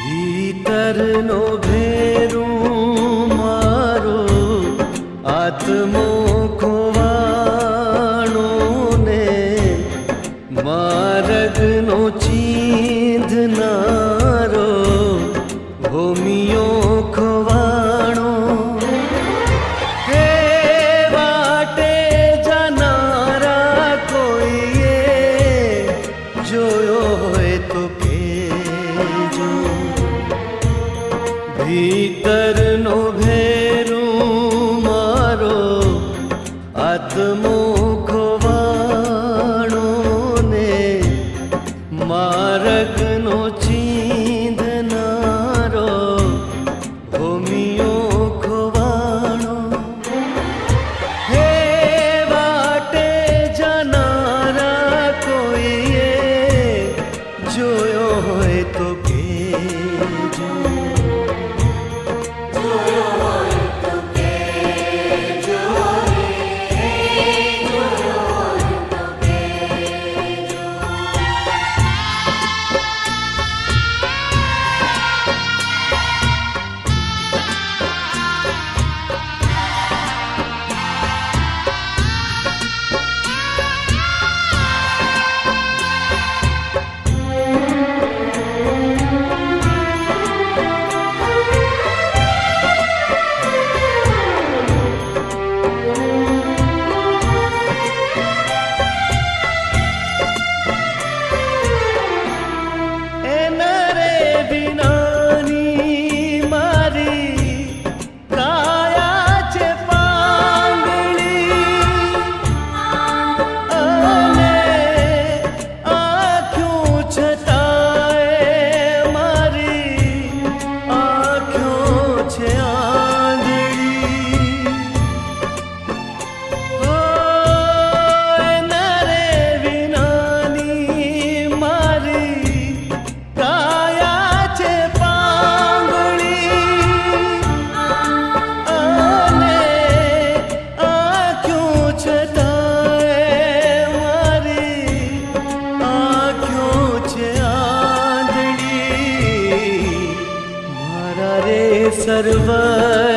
ભીતરનો ભેરું મારો આત્મો ખોવાણો ને માર્ગનો ચીંધનારો ભૂમિયો ખોવાણો હે વાટે જનારા કોઈએ જોયો હોય તો કેજો ભીતરનો ભેરું મારો આત્મો ખોવાણો ને માર્ગનો ચીંધનારો ભૂમિયો ખોવાણો હે વાટે જનારા કોઈએ જોયો હોય તો કેજો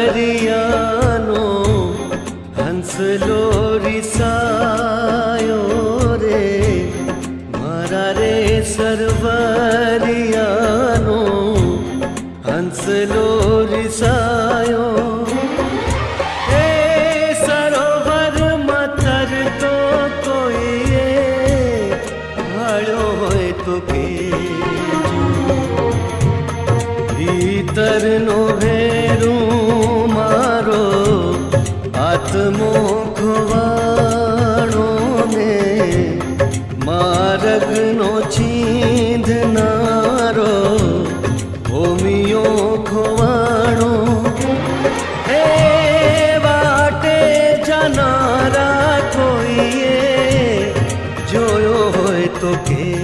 સરવરિયાનો હંસલો રિસાયો રે મારા રે સરવરિયાનો હંસલો રિસાયો એ સરોવરમાં તરતો કોઈએ ભાળ્યો હોય તો કેજો ભીતરનો ભેરું મારો આત્મો ખોવાણો ને માર્ગનો ચીંધનારો ભૂમિયો ખોવાણો હે વાટે જનારા કોઈએ જોયો હોય તો કેજો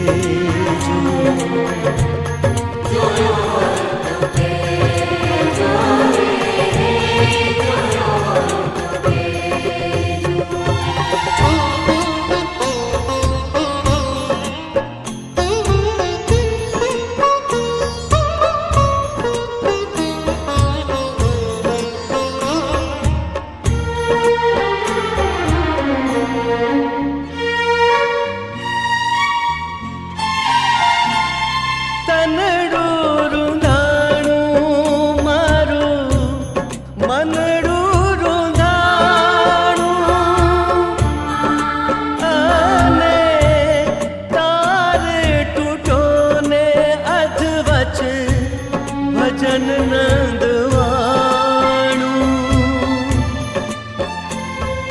ભજન નંદવાણું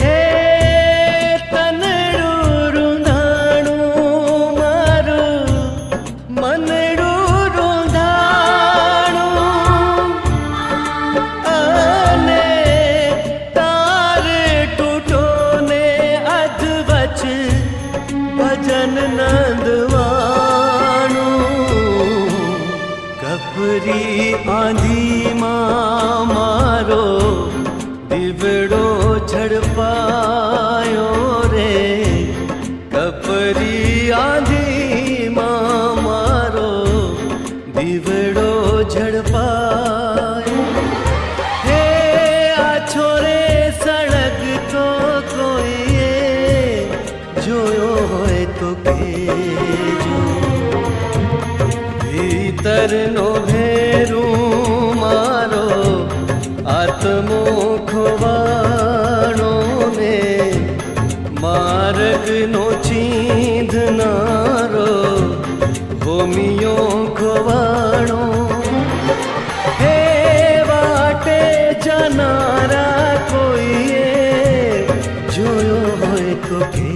હે તનડું રૂંધાણું મારું મનડું રૂંધાણું અને તાર તૂટો ને અધવચ ભજન નંદવાણું કપરી આંધીમાં મારો દીવડો છે ઝડપાયો રે કપરી આંધીમાં મારો દીવડો ઝડપાયો હે આ છોરે સળગતો કોઈએ જોયો હોય તો કેજો ભીતરનો ભેરું મારો આત્મો ખોવાણો ને માર્ગનો ચીંધનારો હોમિયો ખોવાણો હે વાટે જનારા કોઈએ જોયો હોય તો કે